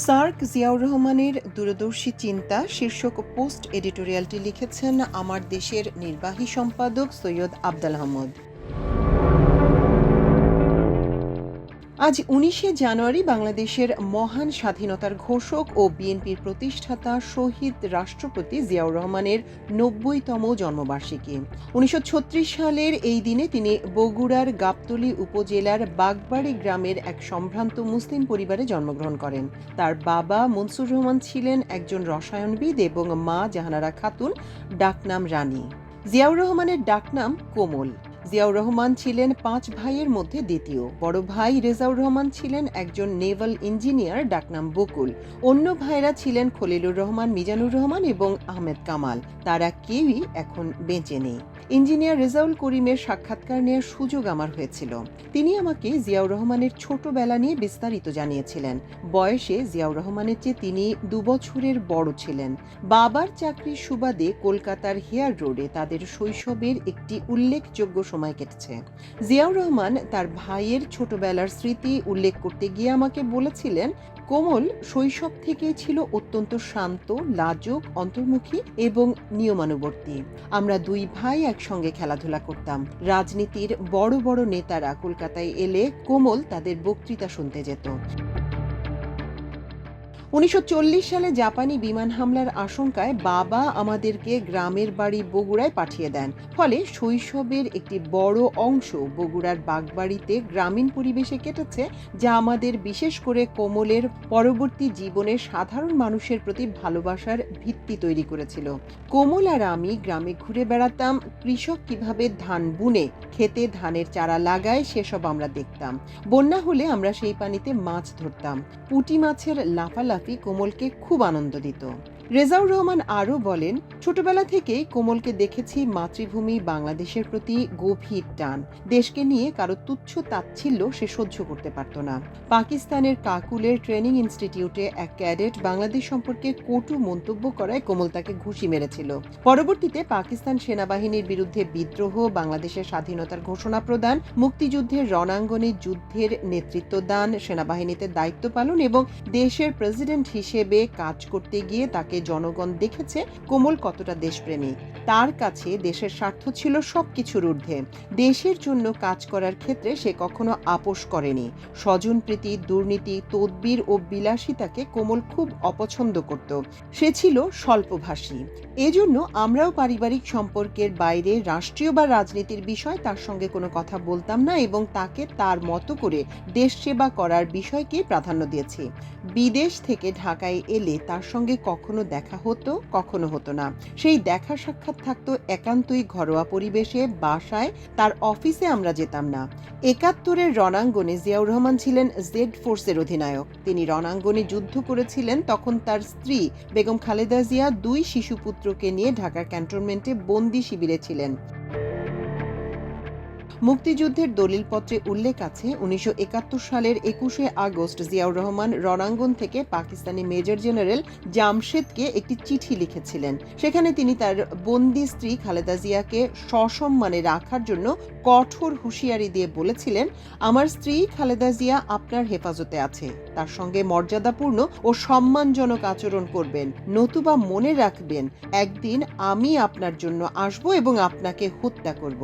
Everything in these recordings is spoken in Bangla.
সার্ক জিয়াউর রহমানের দূরদর্শী চিন্তা শীর্ষক পোস্ট এডিটোরিয়ালটি লিখেছেন আমার দেশের নির্বাহী সম্পাদক সৈয়দ আফজাল আহমদ। আজ ১৯শে জানুয়ারি বাংলাদেশের মহান স্বাধীনতার ঘোষক ও বিএনপির প্রতিষ্ঠাতা শহীদ রাষ্ট্রপতি জিয়াউর রহমানের ৯০তম জন্মবার্ষিকী। ১৯৩৬ সালের এই দিনে তিনি বগুড়ার গাবতলী উপজেলার বাগবাড়ি গ্রামের এক সম্ভ্রান্ত মুসলিম পরিবারে জন্মগ্রহণ করেন। তার বাবা মনসুর রহমান ছিলেন একজন রসায়নবিদ এবং মা জাহানারা খাতুন ডাকনাম রানী। জিয়াউর রহমানের ডাকনাম কোমল। জিয়াউর রহমান ছিলেন ৫ ভাইয়ের মধ্যে দ্বিতীয়। বড় ভাই রেজাউর রহমান ছিলেন একজন নেভাল ইঞ্জিনিয়ার ডাকনাম বকুল। অন্য ভাইরা ছিলেন খলিলুর রহমান, মিজানুর রহমান এবং আহমেদ কামাল। তারা কেউই এখন বেঁচে নেই। ইঞ্জিনিয়ার রেজাউল করিমের সাক্ষাৎকার নেওয়ার সুযোগ আমার হয়েছিল। তিনি আমাকে জিয়াউর রহমানের ছোটবেলা নিয়ে বিস্তারিত জানিয়েছিলেন। বয়সে জিয়াউর রহমানের চেয়ে তিনি ২ বছরের বড় ছিলেন। বাবার চাকরির সুবাদে কলকাতার হেয়ার রোডে তাদের শৈশবের একটি উল্লেখযোগ্য সময় কেটেছে। জিয়াউর রহমান তার ভাইয়ের ছোটবেলার স্মৃতি উল্লেখ করতে গিয়ে আমাকে বলেছিলেন, কোমল শৈশব থেকেই ছিল অত্যন্ত শান্ত, লাজুক, অন্তর্মুখী এবং নিয়মানুবর্তী। আমরা ২ ভাই একসঙ্গে খেলাধুলা করতাম। রাজনীতির বড় বড় নেতারা কলকাতায় এলে কোমল তাদের বক্তৃতা শুনতে যেত। ১৯৪০ সালে জাপানি বিমান হামলার আশঙ্কায় বাবা আমাদেরকে গ্রামের বাড়ি বগুড়ায় পাঠিয়ে দেন। ফলে শৈশবের একটি বড় অংশ বগুড়ার বাগবাড়িতে গ্রামীণ পরিবেশে কেটেছে, যা আমাদের বিশেষ করে কোমলের পরবর্তী জীবনে সাধারণ মানুষের প্রতি ভালোবাসার ভিত্তি তৈরি করেছিল। কোমল আর আমি গ্রামে ঘুরে বেড়াতাম। কৃষক কিভাবে ধান বুনে খেতে ধানের চারা লাগায় সেসব আমরা দেখতাম। বন্যা হলে আমরা সেই পানিতে মাছ ধরতাম। পুঁটি মাছের লাফালাফি কোমলকে খুব আনন্দ দিত। রেজাউর রহমান আরও বলেন, ছোটবেলা থেকেই কোমলকে দেখেছি মাতৃভূমি বাংলাদেশের প্রতি গভীর টান। দেশকে নিয়ে কারো তুচ্ছ তাচ্ছিল্য সে সহ্য করতে পারত না। পাকিস্তানের কাকুলের ট্রেনিং ইনস্টিটিউটে এক ক্যাডেট বাংলাদেশ সম্পর্কে কটু মন্তব্য করায় কোমল তাকে ঘুষি মেরেছিল। পরবর্তীতে পাকিস্তান সেনাবাহিনীর বিরুদ্ধে বিদ্রোহ, বাংলাদেশের স্বাধীনতার ঘোষণা প্রদান, মুক্তিযুদ্ধের রণাঙ্গনে যুদ্ধের নেতৃত্ব দান, সেনাবাহিনীতে দায়িত্ব পালন এবং দেশের প্রেসিডেন্ট হিসেবে কাজ করতে গিয়ে তাকে জনগণ দেখেছে কোমল কতটা দেশপ্রেমী। তার কাছে দেশের স্বার্থ ছিল সবকিছুর ঊর্ধ্বে। দেশের জন্য কাজ করার ক্ষেত্রে সে কখনো আপোষ করেনি। স্বজনপ্রীতি, দুর্নীতি, তদবির ও বিলাসিতাকে কোমল খুব অপছন্দ করত। সে ছিল স্বল্পভাষী। এজন্য আমরাও পারিবারিক সম্পর্কের বাইরে রাষ্ট্রীয় বা রাজনীতির বিষয় তার সঙ্গে কোনো কথা বলতাম না এবং তাকে তার মতো করে দেশ সেবা করার বিষয়কেই প্রাধান্য দিয়েছি। বিদেশ থেকে ঢাকায় এলে তার সঙ্গে কখনো দেখা হতো, কখনো হতো না। সেই দেখা সাক্ষাৎ থাকতো একান্তই ঘরোয়া পরিবেশে, বাসায়, তার অফিসে আমরা যেতাম না। ৭১-এর রণাঙ্গনে জিয়াউর রহমান ছিলেন জেড ফোর্সের অধিনায়ক। তিনি রণাঙ্গনে যুদ্ধ করেছিলেন। তখন তার স্ত্রী বেগম খালেদা জিয়া ২ শিশুপুত্রকে নিয়ে ঢাকার ক্যান্টনমেন্টে বন্দি শিবিরে ছিলেন। মুক্তিযুদ্ধের দলিলপত্রে উল্লেখ আছে, ১৯৭১ সালের ২১শে আগস্ট জিয়াউর রহমান রণাঙ্গন থেকে পাকিস্তানি মেজর জেনারেল জামশেদকে একটি চিঠি লিখেছিলেন। সেখানে তিনি তার বন্দি স্ত্রী খালেদা জিয়াকে সসম্মানে রাখার জন্য কঠোর হুঁশিয়ারি দিয়ে বলেছিলেন, আমার স্ত্রী খালেদা জিয়া আপনার হেফাজতে আছে। তার সঙ্গে মর্যাদাপূর্ণ ও সম্মানজনক আচরণ করবেন, নতুবা মনে রাখবেন একদিন আমি আপনার জন্য আসব এবং আপনাকে হত্যা করব।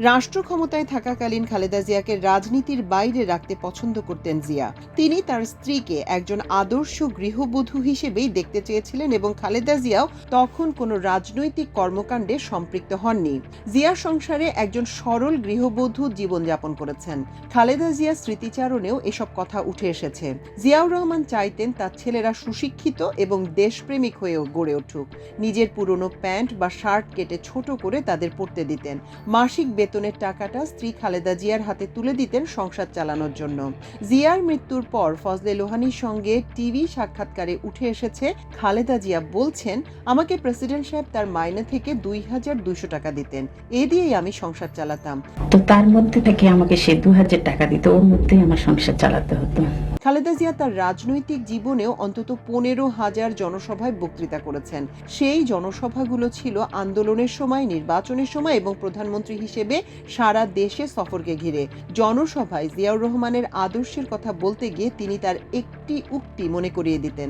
রাষ্ট্র ক্ষমতায় থাকাকালীন খালেদা জিয়াকে রাজনীতির বাইরে রাখতে পছন্দ করতেন জিয়া। তিনি তার স্ত্রীকে একজন আদর্শ গৃহবধূ হিসেবেই দেখতে চেয়েছিলেন এবং খালেদা জিয়াও তখন কোনো রাজনৈতিক কর্মকাণ্ডে সম্পৃক্ত হননি। জিয়া সংসারে একজন সরল গৃহবধূ জীবনযাপন করেছেন। খালেদা জিয়া স্মৃতিচারণেও এসব কথা উঠে এসেছে। জিয়াউর রহমান চাইতেন তার ছেলেরা সুশিক্ষিত এবং দেশপ্রেমিক হয়েও গড়ে উঠুক। নিজের পুরনো প্যান্ট বা শার্ট কেটে ছোট করে তাদের পরতে দিতেন। মাসিক বেতনের টাকাটা স্ত্রী খালেদা জিয়ার হাতে তুলে দিতেন সংসার চালানোর জন্য। জিয়ার মৃত্যুর পর ফজলে লোহানীর সঙ্গে টিভি সাক্ষাৎকারে উঠে এসেছে, খালেদা জিয়া বলছেন, আমাকে প্রেসিডেন্ট সাহেব তার মাইনে থেকে ২,২০০ টাকা দিতেন। এ দিয়েই আমি সংসার চালাতাম। তো তার মধ্যে থেকে আমাকে সে ২,০০০ টাকা দিত, ওর মধ্যেই আমার সংসার চালাতে হতো। খালেদা জিয়া তার রাজনৈতিক জীবনেও অন্তত 15,000 জনসভায় বক্তৃতা করেছেন। সেই জনসভাগুলো ছিল আন্দোলনের সময়, নির্বাচনের সময় এবং প্রধানমন্ত্রী হিসেবে সারা দেশে সফরকে ঘিরে। জনসভায় জিয়াউর রহমানের আদর্শের কথা বলতে গিয়ে তিনি তার একটি উক্তি মনে করিয়ে দিতেন,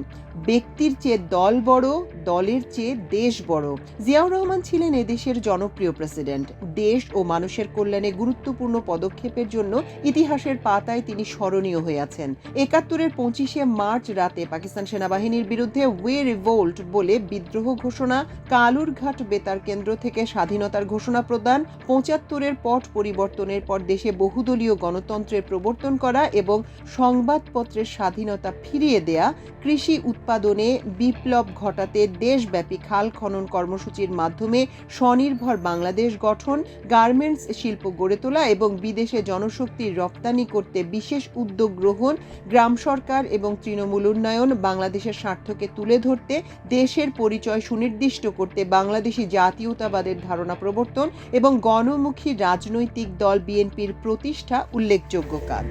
ব্যক্তির চেয়ে দল বড়, দলের চেয়ে দেশ বড়। জিয়াউর রহমান ছিলেন এদেশের জনপ্রিয় প্রেসিডেন্ট। দেশ ও মানুষের কল্যাণে গুরুত্বপূর্ণ পদক্ষেপের জন্য ইতিহাসের পাতায় তিনি স্মরণীয় হয়ে আছেন। ৭১-এর ২৫শে মার্চ রাতে পাকিস্তান সেনাবাহিনীর বিরুদ্ধে ওয়ে রিভোল্ট বলে বিদ্রোহ ঘোষণা, কালুরঘাট বেতার কেন্দ্র থেকে স্বাধীনতার ঘোষণা প্রদান, ৭৫-এর পট পরিবর্তনের পর দেশে বহুদলীয় গণতন্ত্রের প্রবর্তন করা এবং সংবাদপত্রের স্বাধীনতা ফিরিয়ে দেয়া, কৃষি উৎপাদনে বিপ্লব ঘটাতে দেশব্যাপী খাল খনন কর্মসূচির মাধ্যমে স্বনির্ভর বাংলাদেশ গঠন, গার্মেন্টস শিল্প গড়ে তোলা এবং বিদেশে জনশক্তির রপ্তানি করতে বিশেষ উদ্যোগ গ্রহণ, গ্রাম সরকার এবং তৃণমূল উন্নয়ন, বাংলাদেশের স্বার্থকে তুলে ধরতে, দেশের পরিচয় সুনির্দিষ্ট করতে বাংলাদেশি জাতীয়তাবাদের ধারণা প্রবর্তন এবং গণমুখী রাজনৈতিক দল বিএনপির প্রতিষ্ঠা উল্লেখযোগ্য কাজ।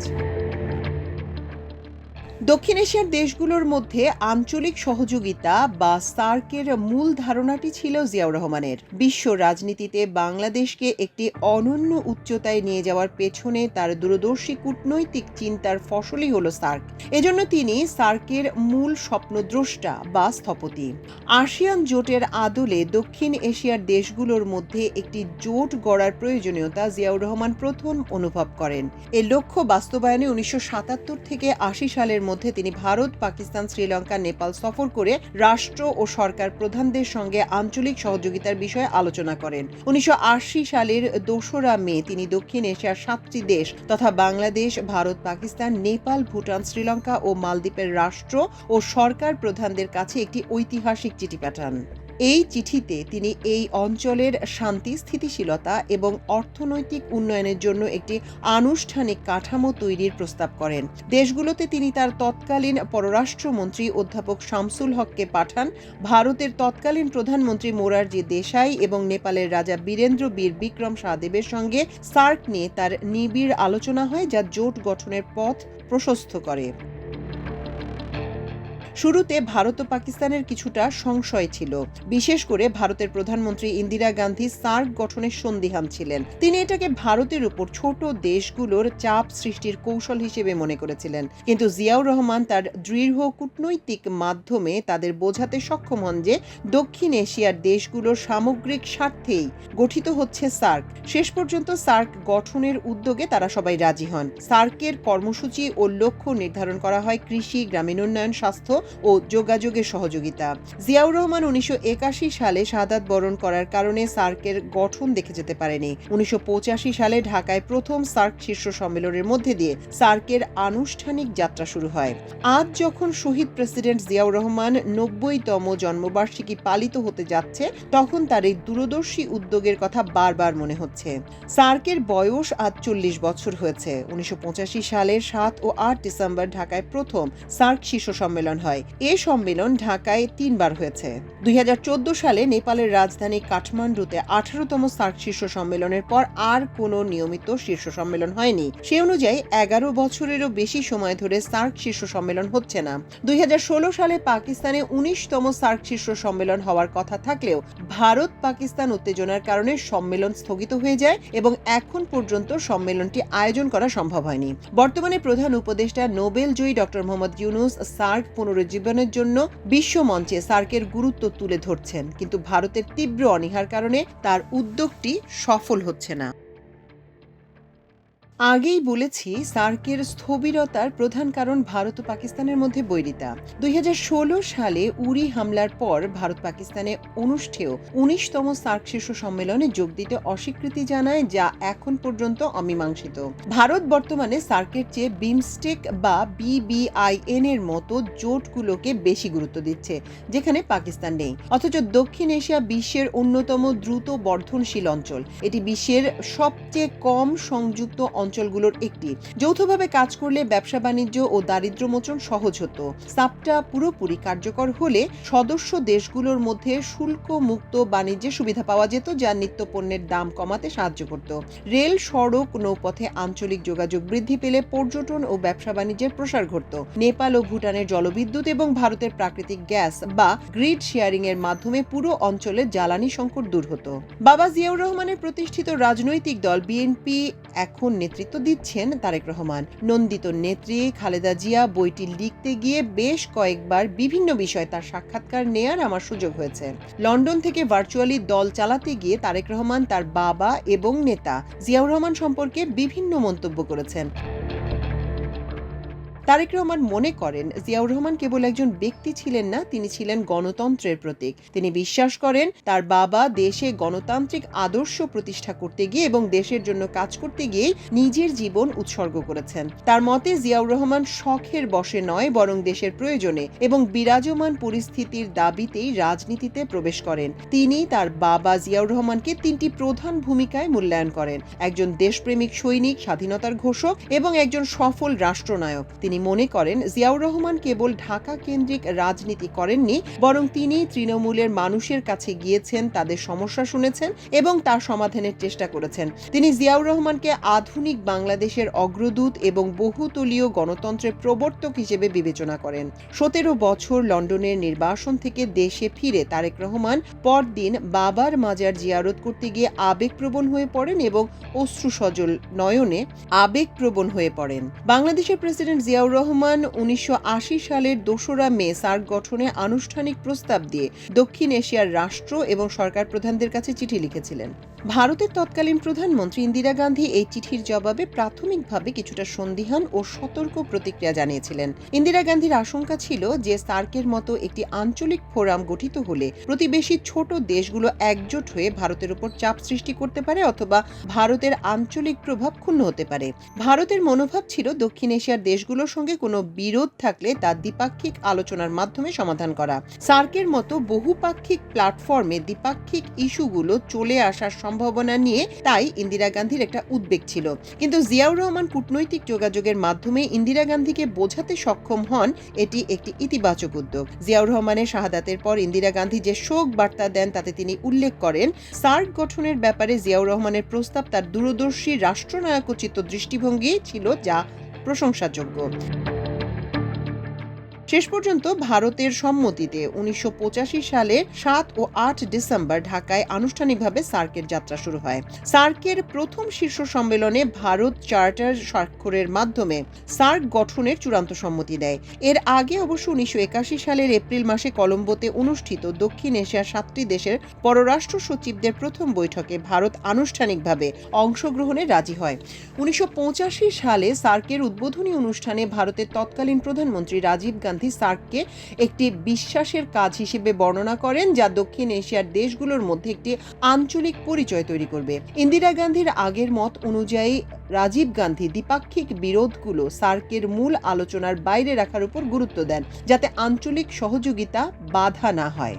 দক্ষিণ এশিয়ার দেশগুলোর মধ্যে আঞ্চলিক সহযোগিতা বা সার্কের মূল ধারণাটি ছিল জিয়াউর রহমানের। বিশ্ব রাজনীতিতে বাংলাদেশকে একটি অনন্য উচ্চতায় নিয়ে যাওয়ার পেছনে তার দূরদর্শী কূটনৈতিক চিন্তার ফসলই হল সার্ক। এজন্য তিনি সার্কের মূল স্বপ্নদ্রষ্টা বা স্থপতি। আসিয়ান জোটের আদলে দক্ষিণ এশিয়ার দেশগুলোর মধ্যে একটি জোট গড়ার প্রয়োজনীয়তা জিয়াউর রহমান প্রথম অনুভব করেন। এর লক্ষ্য বাস্তবায়নে ১৯৭৭ থেকে ৮০ সালের মধ্যে তিনি ভারত, পাকিস্তান, শ্রীলঙ্কা, নেপাল সফর করে রাষ্ট্র ও সরকার প্রধানদের সঙ্গে আঞ্চলিক সহযোগিতার বিষয়ে আলোচনা করেন। ১৯৮০ সালের ২রা মে তিনি দক্ষিণ এশিয়ার ৭টি দেশ তথা বাংলাদেশ, ভারত, পাকিস্তান, নেপাল, ভুটান, শ্রীলঙ্কা ও মালদ্বীপের রাষ্ট্র ও সরকার প্রধানদের কাছে একটি ঐতিহাসিক চিঠি পাঠান। এই চিঠিতে তিনি এই অঞ্চলের শান্তি, স্থিতিশীলতা এবং অর্থনৈতিক উন্নয়নের জন্য একটি আনুষ্ঠানিক কাঠামো তৈরির প্রস্তাব করেন। দেশগুলোতে তিনি তার তৎকালীন পররাষ্ট্রমন্ত্রী অধ্যাপক শামসুল হককে পাঠান। ভারতের তৎকালীন প্রধানমন্ত্রী মোরারজি দেশাই এবং নেপালের রাজা বীরেন্দ্র বীর বিক্রম সাহাদেবের সঙ্গে সার্ক নিয়ে তার নিবিড় আলোচনা হয়, যা জোট গঠনের পথ প্রশস্ত করে। শুরুতে ভারত ও পাকিস্তানের কিছুটা সংশয় ছিল, বিশেষ করে ভারতের প্রধানমন্ত্রী ইন্দিরা গান্ধী সার্ক গঠনের সন্দিহান ছিলেন। তিনি এটাকে ভারতের উপর ছোট দেশগুলোর চাপ সৃষ্টির কৌশল হিসেবে মনে করেছিলেন। কিন্তু জিয়াউর রহমান তার দৃঢ় কূটনৈতিক মাধ্যমে তাদের বোঝাতে সক্ষম হন যে দক্ষিণ এশিয়ার দেশগুলোর সামগ্রিক স্বার্থেই গঠিত হচ্ছে সার্ক। শেষ পর্যন্ত সার্ক গঠনের উদ্যোগে তারা সবাই রাজি হন। সার্কের কর্মসূচি ও লক্ষ্য নির্ধারণ করা হয় কৃষি, গ্রামীণ উন্নয়ন, স্বাস্থ্য ও যোগাযোগের সহযোগিতা। জিয়াউর রহমান ১৯৮১ সালে শাহাদাত বরণ করার কারণে সার্কের গঠন দেখে যেতে পারেনি। ১৯৮৫ সালে ঢাকায় প্রথম সার্ক শীর্ষ সম্মেলনের মধ্যে দিয়ে সার্কের আনুষ্ঠানিক যাত্রা শুরু হয়। আজ যখন শহীদ প্রেসিডেন্ট জিয়াউর রহমান ৯০তম জন্মবার্ষিকী পালিত হতে যাচ্ছে, তখন তার এই দূরদর্শী উদ্যোগের কথা বারবার মনে হচ্ছে। সার্কের বয়স আজ ৪০ বছর হয়েছে। ১৯৮৫ সালের ৭ ও ৮ ডিসেম্বর ঢাকায় প্রথম সার্ক শীর্ষ সম্মেলন হয়। এ সম্মেলন ঢাকায় ৩ বার হয়েছে। ২০১৪ সালে নেপালের রাজধানী কাঠমান্ডুতে ১৮তম সার্ক শীর্ষ সম্মেলনের পর আর কোনো নিয়মিত শীর্ষ সম্মেলন হয়নি। সে অনুযায়ী ১১ বছরেরও বেশি সময় ধরে সার্ক শীর্ষ সম্মেলন হচ্ছে না। ২০১৬ সালে পাকিস্তানে ১৯তম সার্ক শীর্ষ সম্মেলন হওয়ার কথা থাকলেও ভারত পাকিস্তান উত্তেজনার কারণে সম্মেলন স্থগিত হয়ে যায় এবং এখন পর্যন্ত সম্মেলনটি আয়োজন করা সম্ভব হয়নি। বর্তমানে প্রধান উপদেষ্টা নোবেল জয়ী ডক্টর মোহাম্মদ ইউনূস সার্ক পুনরুজ্জীবনের জন্য বিশ্ব মঞ্চে সার্কের গুরুত্ব তুলে ধরছেন, কিন্তু ভারতের তীব্র অনীহার কারণে তার উদ্যোগটি সফল হচ্ছে না। আগেই বলেছি, সার্কের স্থবিরতার প্রধান কারণ ভারত ও পাকিস্তানের মধ্যে বৈরিতা। ২০১৬ সালে উরি হামলার পর ভারত পাকিস্তানে অনুষ্ঠেয় ১৯তম সার্ক শীর্ষ সম্মেলনে যোগ দিতে অস্বীকৃতি জানায়, যা এখন পর্যন্ত অমীমাংসিত। ভারত বর্তমানে সার্কের চেয়ে বিমস্টেক বা BBIN এর মতো জোটগুলোকে বেশি গুরুত্ব দিচ্ছে, যেখানে পাকিস্তান নেই। অথচ দক্ষিণ এশিয়া বিশ্বের অন্যতম দ্রুত বর্ধনশীল অঞ্চল। এটি বিশ্বের সবচেয়ে কম সংযুক্ত অঞ্চলগুলোর একটি। যৌথভাবে কাজ করলে ব্যবসা বাণিজ্য ও দারিদ্র্য মোচন সহজ হতো। সাপটা পুরোপুরি কার্যকর হলে সদস্য দেশগুলোর মধ্যে শুল্ক মুক্ত বাণিজ্যের সুবিধা পাওয়া যেত, যা নিত্য পণ্যের দাম কমাতে সাহায্য করত। রেল, সড়ক, নৌপথে আঞ্চলিক যোগাযোগ বৃদ্ধি পেলে পর্যটন ও ব্যবসা বাণিজ্যের প্রসার ঘটত। নেপাল ও ভুটানের জলবিদ্যুৎ এবং ভারতের প্রাকৃতিক গ্যাস বা গ্রিড শেয়ারিং এর মাধ্যমে পুরো অঞ্চলের জ্বালানি সংকট দূর হতো। বাবা জিয়াউর রহমানের প্রতিষ্ঠিত রাজনৈতিক দল বিএনপি এখন নেতৃত্ব দিচ্ছেন তারেক রহমান। নন্দিত নেত্রী খালেদা জিয়া বইটি লিখতে গিয়ে বেশ কয়েকবার বিভিন্ন বিষয়ে তার সাক্ষাৎকার নেয়ার আমার সুযোগ হয়েছে। লন্ডন থেকে ভার্চুয়ালি দল চালাতে গিয়ে তারেক রহমান তার বাবা এবং নেতা জিয়াউর রহমান সম্পর্কে বিভিন্ন মন্তব্য করেছেন। তারেক রহমান মনে করেন, জিয়াউর রহমান কেবল একজন ব্যক্তি ছিলেন না, তিনি ছিলেন গণতন্ত্রের প্রতীক। তিনি বিশ্বাস করেন তার বাবা দেশে গণতান্ত্রিক আদর্শ প্রতিষ্ঠা করতে গিয়ে এবং দেশের জন্য কাজ করতে গিয়ে নিজের জীবন উৎসর্গ করেছেন। তার মতে জিয়াউর রহমান শখের বশে নয়, বরং দেশের প্রয়োজনে এবং বিরাজমান পরিস্থিতির দাবিতেই রাজনীতিতে প্রবেশ করেন। তিনি তার বাবা জিয়াউর রহমানকে তিনটি প্রধান ভূমিকায় মূল্যায়ন করেন: একজন দেশপ্রেমিক সৈনিক, স্বাধীনতার ঘোষক এবং একজন সফল রাষ্ট্রনায়ক। তিনি মনে করেন জিয়াউর রহমান কেবল ঢাকা কেন্দ্রিক রাজনীতি করেননি, বরং তিনি তৃণমূলের মানুষের কাছে গিয়েছেন, তাদের সমস্যা শুনেছেন এবং তার সমাধানের চেষ্টা করেছেন। তিনি জিয়াউর রহমানকে আধুনিক বাংলাদেশের অগ্রদূত এবং বহুতলীয় গণতন্ত্রের প্রবর্তক হিসেবে বিবেচনা করেন। 17 বছর লন্ডনের নির্বাসন থেকে দেশে ফিরে তারেক রহমান পরদিন বাবার মাজার জিয়ারত করতে গিয়ে আবেগপ্রবণ হয়ে পড়েন এবং অশ্রুসজল নয়নে আবেগপ্রবণ হয়ে পড়েন। বাংলাদেশের প্রেসিডেন্ট জিয়াউর রহমান 1980 সালের 2রা মে সার্ক গঠনে আনুষ্ঠানিক প্রস্তাব দিয়ে দক্ষিণ এশিয়ার রাষ্ট্র এবং সরকার প্রধানদের কাছে চিঠি লিখেছিলেন। ভারতের তৎকালীন প্রধানমন্ত্রী ইন্দিরা গান্ধী এই চিঠির জবাবে প্রাথমিকভাবে কিছুটা সন্দিহান ও সতর্ক প্রতিক্রিয়া জানিয়েছিলেন। ইন্দিরা গান্ধীর আশঙ্কা ছিল যে সার্কের মতো একটি আঞ্চলিক ফোরাম গঠিত হলে প্রতিবেশী ছোট দেশগুলো একজোট হয়ে ভারতের উপর চাপ সৃষ্টি করতে পারে অথবা ভারতের আঞ্চলিক প্রভাব ক্ষুণ্ণ হতে পারে। ভারতের মনোভাব ছিল দক্ষিণ এশিয়ার দেশগুলোর সঙ্গে কোনো বিরোধ থাকলে তা দ্বিপাক্ষিক আলোচনার মাধ্যমে সমাধান করা। সার্কের মতো বহুপাক্ষিক প্ল্যাটফর্মে দ্বিপাক্ষিক ইস্যুগুলো চলে আসার সম্ভাবনা নিয়ে তাই ইন্দিরা গান্ধীর একটা উদ্বেগ ছিল। কিন্তু জিয়াউর রহমান কূটনৈতিক যোগাযোগের মাধ্যমে ইন্দিরা গান্ধীকে বোঝাতে সক্ষম হন এটি একটি ইতিবাচক উদ্যোগ। জিয়াউর রহমানের শাহাদাতের পর ইন্দিরা গান্ধী যে শোক বার্তা দেন তাতে তিনি উল্লেখ করেন, সার্ক গঠনের ব্যাপারে জিয়াউর রহমানের প্রস্তাব তার দূরদর্শী রাষ্ট্রনায়কোচিত দৃষ্টিভঙ্গি ছিল, যা প্রশংসাযোগ্য। শেষ পর্যন্ত ভারতের সম্মতিতে 1985 সালের 7 ও 8 ডিসেম্বর ঢাকায় আনুষ্ঠানিকভাবে সার্কের যাত্রা শুরু হয়। সার্কের প্রথম শীর্ষ সম্মেলনে ভারত চার্টার স্বাক্ষরের মাধ্যমে সার্ক গঠনের চূড়ান্ত সম্মতি দেয়। এর আগে অবশ্য 1981 সালের এপ্রিল মাসে কলম্বোতে অনুষ্ঠিত দক্ষিণ এশিয়ার 7টি দেশের পররাষ্ট্র সচিবদের প্রথম বৈঠকে ভারত আনুষ্ঠানিকভাবে অংশগ্রহণে রাজি হয়। 1985 সালে সার্কের উদ্বোধনী অনুষ্ঠানে ভারতের তৎকালীন প্রধানমন্ত্রী রাজীব গান্ধী সার্ককে একটি বিশ্বাসের কাজ হিসেবে বর্ণনা করেন, যা দক্ষিণ এশিয়ার দেশগুলোর মধ্যে একটি আঞ্চলিক পরিচয় তৈরি করবে। ইন্দিরা গান্ধীর আগের মত অনুযায়ী রাজীব গান্ধী দ্বিপাক্ষিক বিরোধগুলো সার্কের মূল আলোচনার বাইরে রাখার উপর গুরুত্ব দেন, যাতে আঞ্চলিক সহযোগিতা বাধা না হয়।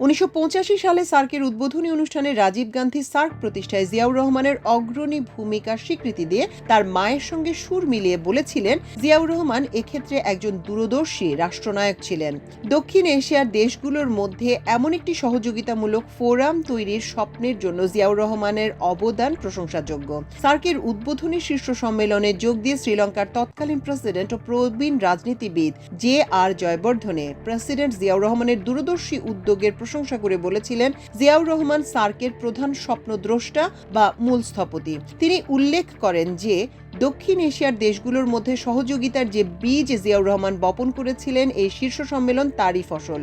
1985 সালে সার্কের উদ্বোধনী অনুষ্ঠানে রাজীব গান্ধী সার্ক প্রতিষ্ঠায় জিয়াউর রহমানের অগ্রণী ভূমিকার স্বীকৃতি দিয়ে তার মায়ের সঙ্গে সুর মিলিয়ে বলেছিলেন, জিয়াউর রহমান এক্ষেত্রে একজন দূরদর্শী রাষ্ট্রনায়ক ছিলেন। দক্ষিণ এশিয়ার দেশগুলোর মধ্যে এমন একটি সহযোগিতামূলক ফোরাম তৈরির স্বপ্নের জন্য জিয়াউর রহমানের অবদান প্রশংসাযোগ্য। সার্কের উদ্বোধনী শীর্ষ সম্মেলনে যোগ দিয়ে শ্রীলঙ্কার তৎকালীন প্রেসিডেন্ট ও প্রবীণ রাজনীতিবিদ JR জয়বর্ধনে প্রেসিডেন্ট জিয়াউর রহমানের দূরদর্শী উদ্যোগের প্রশংসা করে বলেছিলেন, জিয়াউর রহমান সার্কের প্রধান স্বপ্নদ্রষ্টা বা মূল স্থপতি। তিনি উল্লেখ করেন যে দক্ষিণ এশিয়ার দেশগুলোর মধ্যে সহযোগিতার যে বীজ জিয়াউর রহমান বপন করেছিলেন, এই শীর্ষ সম্মেলন তারই ফসল।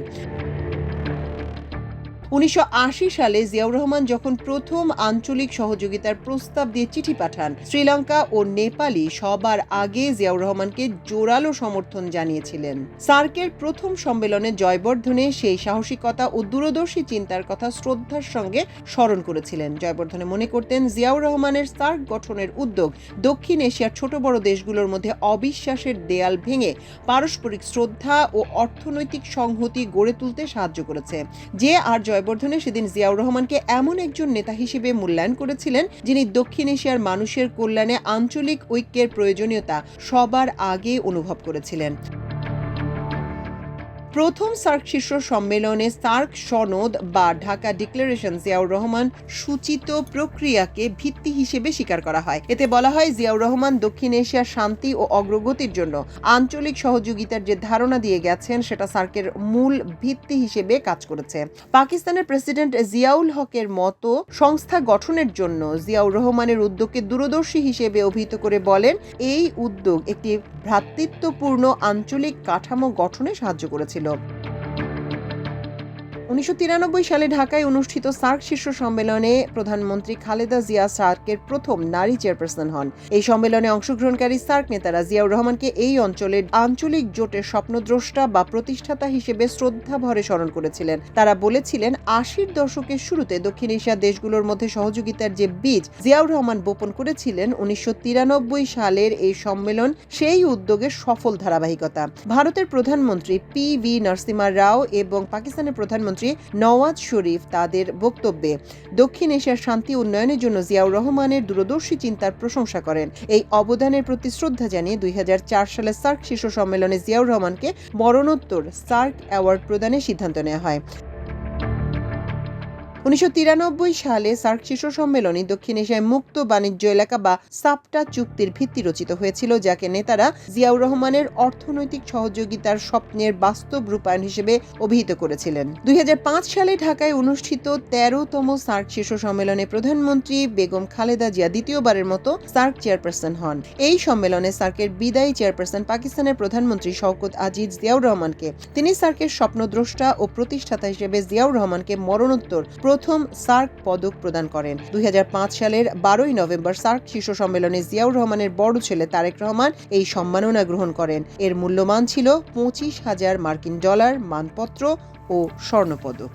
1980 সালে জিয়াউর রহমান যখন প্রথম আঞ্চলিক সহযোগিতার প্রস্তাব দিয়ে চিঠি পাঠান, শ্রীলঙ্কা ও নেপালই সবার আগে জিয়াউর রহমানকে জোরালো সমর্থন জানিয়েছিলেন। সার্কের প্রথম সম্মেলনে জয়বর্ধনে সেই সাহসিকতা ও দূরদর্শী চিন্তার কথা শ্রদ্ধার সঙ্গে স্মরণ করেছিলেন। জয়বর্ধনে মনে করতেন, জিয়াউর রহমানের সার্ক গঠনের উদ্যোগ দক্ষিণ এশিয়ার ছোট বড় দেশগুলোর মধ্যে অবিশ্বাসের দেয়াল ভেঙে পারস্পরিক শ্রদ্ধা ও অর্থনৈতিক সংহতি গড়ে তুলতে সাহায্য করেছে। JR জয়বর্ধনে সেদিন জিয়াউর রহমানকে এমন একজন নেতা হিসেবে মূল্যায়ন করেছিলেন যিনি দক্ষিণ এশিয়ার মানুষের কল্যাণে আঞ্চলিক ঐক্যের প্রয়োজনীয়তা সবার আগে অনুভব করেছিলেন। প্রথম সার্ক শীর্ষ সম্মেলনে সার্ক সনদ বা ঢাকা ডিক্লারেশন জিয়াউর রহমান সূচিত প্রক্রিয়াকে ভিত্তি হিসেবে স্বীকার করা হয়। এতে বলা হয়, জিয়াউর রহমান দক্ষিণ এশিয়ার শান্তি ও অগ্রগতির জন্য আঞ্চলিক সহযোগিতার যে ধারণা দিয়ে গেছেন সেটা সার্কের মূল ভিত্তি হিসেবে কাজ করেছে। পাকিস্তানের প্রেসিডেন্ট জিয়াউল হকের মতো সংস্থা গঠনের জন্য জিয়াউর রহমানের উদ্যোগকে দূরদর্শী হিসেবে অভিহিত করে বলেন, এই উদ্যোগ একটি ভ্রাতৃত্বপূর্ণ আঞ্চলিক কাঠামো গঠনে সাহায্য করেছিল। 1993 সালে ঢাকায় অনুষ্ঠিত সার্ক শীর্ষ সম্মেলনে প্রধানমন্ত্রী খালেদা জিয়া সার্কের প্রথম নারী চেয়ারপারসন হন। এই সম্মেলনে অংশগ্রহণকারী সার্ক নেতারা জিয়াউর রহমানকে এই অঞ্চলের আঞ্চলিক জোটের স্বপ্নদ্রষ্টা বা প্রতিষ্ঠাতা হিসেবে শ্রদ্ধা ভরে স্মরণ করেছিলেন। তারা বলেছিলেন, 80-র দশকের শুরুতে দক্ষিণ এশিয়ার দেশগুলোর মধ্যে সহযোগিতার যে বীজ জিয়াউর রহমান বপন করেছিলেন, 1993 সালের এই সম্মেলন সেই উদ্যোগের সফল ধারাবাহিকতা। ভারতের প্রধানমন্ত্রী পি.ভি. নরসিমহা রাও এবং পাকিস্তানের প্রধানমন্ত্রী নওয়াজ শরীফ তাদের বক্তব্যে দক্ষিণ এশিয়ার শান্তি উন্নয়নের জন্য জিয়াউর রহমানের দূরদর্শী চিন্তার প্রশংসা করেন। এই অবদানের প্রতি শ্রদ্ধা জানিয়ে 2004 সালে সার্ক শীর্ষ সম্মেলনে জিয়াউর রহমানকে মরণোত্তর সার্ক অ্যাওয়ার্ড প্রদানের সিদ্ধান্ত নেওয়া হয়। 1993 সালে সার্ক শীর্ষ সম্মেলনে দক্ষিণ এশিয়ায় মুক্ত বাণিজ্য এলাকা বা সাপটা চুক্তির ভিত্তি রচিত হয়েছিল, যাকে নেতারা জিয়াউর রহমানের অর্থনৈতিক সহযোগিতার স্বপ্নের বাস্তব রূপায়ণ হিসেবে অভিহিত করেছিলেন। 2005 সালে ঢাকায় অনুষ্ঠিত 13তম সার্ক শীর্ষ সম্মেলনে প্রধানমন্ত্রী বেগম খালেদা জিয়া দ্বিতীয়বারের মতো সার্ক চেয়ারপারসন হন। এই সম্মেলনে সার্কের বিদায়ী চেয়ারপারসন পাকিস্তানের প্রধানমন্ত্রী শওকত আজিজ জিয়াউর রহমানকে তিনি সার্কের স্বপ্নদ্রষ্টা ও প্রতিষ্ঠাতা হিসেবে জিয়াউর রহমানকে মরণোত্তর প্রথম সার্ক পদক প্রদান করেন। 2005 সালের 12 নভেম্বর সার্ক শীর্ষ সম্মেলনে জিয়াউর রহমানের বড় ছেলে তারেক রহমান এই সম্মাননা গ্রহণ করেন। এর মূল্যমান ছিল $25,000 মানপত্র ও স্বর্ণপদক।